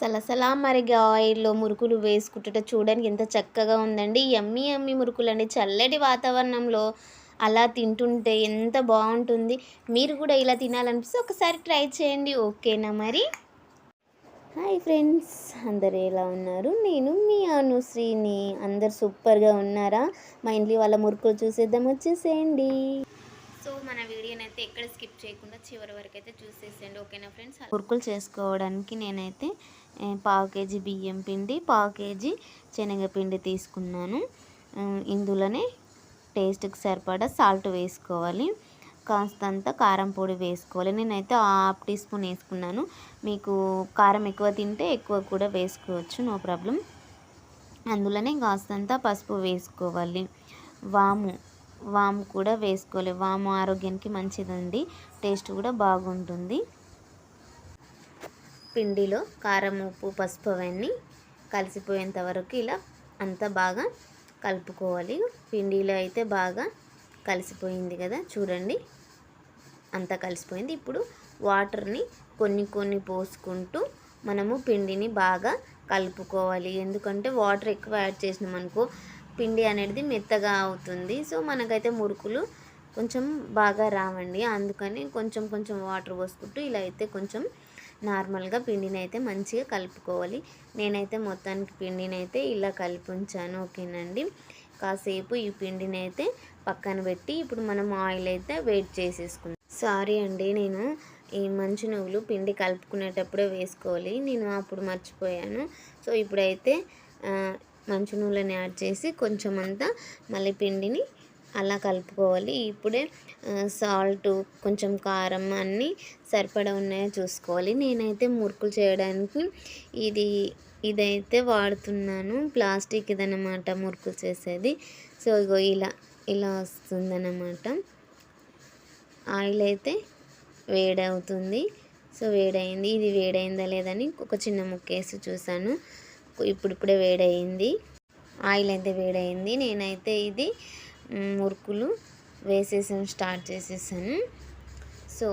సలసలా మరిగే ఆయిల్‌లో మురుకులు వేసుకుంటుంటే చూడడానికి ఎంత చక్కగా ఉందండి. యమ్మీ యమ్మీ మురుకులండి. చల్లటి వాతావరణంలో అలా తింటుంటే ఎంత బావుంటుంది. మీరు కూడా ఇలా తినాలనిపిస్తే ఒకసారి ట్రై చేయండి. ఓకేనా మరి? హాయ్ ఫ్రెండ్స్, అందరూ ఎలా ఉన్నారు? నేను మీ అనుశ్రీని. అందరు సూపర్‌గా ఉన్నారా? మా ఇంట్లో వాళ్ళ మురుకులు చూసేద్దాం, వచ్చేసేయండి. సో మన వీడియోనైతే ఎక్కడ స్కిప్ చేయకుండా చివరి వరకు అయితే చూసేసేయండి. ఓకేనా ఫ్రెండ్స్? మురుకులు చేసుకోవడానికి నేనైతే పావు కేజీ బియ్యం పిండి, పావు కేజీ శనగపిండి తీసుకున్నాను. ఇందులోనే టేస్ట్కి సరిపడా సాల్ట్ వేసుకోవాలి, కాస్తంత కారం పొడి వేసుకోవాలి. నేనైతే హాఫ్ టీ స్పూన్ వేసుకున్నాను. మీకు కారం ఎక్కువ తింటే ఎక్కువ కూడా వేసుకోవచ్చు, నో ప్రాబ్లం. అందులోనే కాస్తంత పసుపు వేసుకోవాలి. వాము కూడా వేసుకోవాలి. వాము ఆరోగ్యానికి మంచిదండి, టేస్ట్ కూడా బాగుంటుంది. పిండిలో కారం, ఉప్పు, పసుపు అవన్నీ కలిసిపోయేంత వరకు ఇలా అంతా బాగా కలుపుకోవాలి. పిండిలో అయితే బాగా కలిసిపోయింది కదా, చూడండి అంతా కలిసిపోయింది. ఇప్పుడు వాటర్ని కొన్ని కొన్ని పోసుకుంటూ మనము పిండిని బాగా కలుపుకోవాలి. ఎందుకంటే వాటర్ ఎక్కువ యాడ్ చేసినాం అనుకో పిండి అనేది మెత్తగా అవుతుంది. సో మనకైతే మురుకులు కొంచెం బాగా రావండి. అందుకని కొంచెం కొంచెం వాటర్ పోసుకుంటూ ఇలా అయితే కొంచెం నార్మల్గా పిండిని అయితే మంచిగా కలుపుకోవాలి. నేనైతే మొత్తానికి పిండిని అయితే ఇలా కలిపి ఉంచాను. ఓకేనండి, కాసేపు ఈ పిండిని అయితే పక్కన పెట్టి ఇప్పుడు మనం ఆయిల్ అయితే వేడి చేసేసుకుందాం. సారీ అండి, నేను ఈ మంచి నువ్వులు పిండి కలుపుకునేటప్పుడే వేసుకోవాలి, నేను అప్పుడు మర్చిపోయాను. సో ఇప్పుడైతే మంచి నువ్వులని యాడ్ చేసి కొంచెం అంతా మళ్ళీ పిండిని అలా కలుపుకోవాలి. ఇప్పుడే సాల్ట్, కొంచెం కారం అన్నీ సరిపడా ఉన్నాయో చూసుకోవాలి. నేనైతే మురుకులు చేయడానికి ఇదైతే వాడుతున్నాను, ప్లాస్టిక్ ఇదన్నమాట మురుకులు చేసేది. సో ఇగో ఇలా వస్తుందన్నమాట. ఆయిల్ అయితే వేడవుతుంది. సో వేడైంది. ఇది వేడైందా లేదని ఒక చిన్న ముక్కేసి చూసాను. ఇప్పుడిప్పుడే వేడయింది, ఆయిల్ అయితే వేడైంది. నేనైతే ఇది మురుకులు స్టార్ట్ చేసేసాను. సో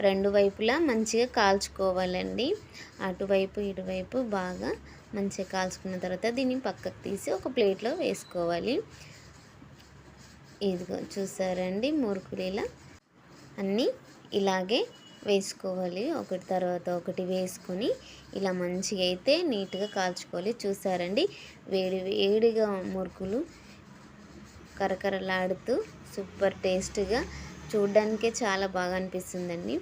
రెండు వైపులా మంచిగా కాల్చుకోవాలండి, అటువైపు ఇటువైపు బాగా మంచిగా కాల్చుకున్న తర్వాత దీన్ని పక్కకు తీసి ఒక ప్లేట్లో వేసుకోవాలి. ఇదిగో చూసారండి, మురుకులు ఇలా అన్నీ ఇలాగే వేసుకోవాలి. ఒకటి తర్వాత ఒకటి వేసుకొని ఇలా మంచిగా అయితే నీట్గా కాల్చుకోవాలి. చూసారండి, వేడిగా మురుకులు కరకరలాడుతూ సూపర్ టేస్ట్గా చూడ్డానికే చాలా బాగా అనిపిస్తుందండి.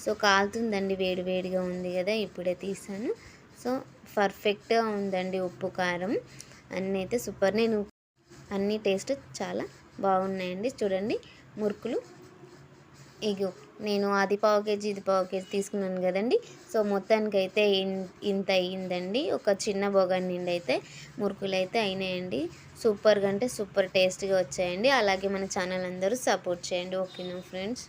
సో కాలుతుందండి, వేడిగా ఉంది కదా, ఇప్పుడే తీసాను. సో పర్ఫెక్ట్గా ఉందండి, ఉప్పు కారం అన్నీ అయితే సూపర్. అన్ని టేస్ట్ చాలా బాగున్నాయండి. చూడండి మురుకులు, ఇగో నేను అది పావు కేజీ ఇది పావు కేజీ తీసుకున్నాను కదండి. సో మొత్తానికైతే ఇంత అయ్యిందండి. ఒక చిన్న బొగన్ నిండి అయితే మురుకులు అయితే అయినాయండి. సూపర్గా అంటే సూపర్ టేస్ట్గా వచ్చాయండి. అలాగే మన ఛానల్ అందరూ సపోర్ట్ చేయండి. ఓకేనా ఫ్రెండ్స్?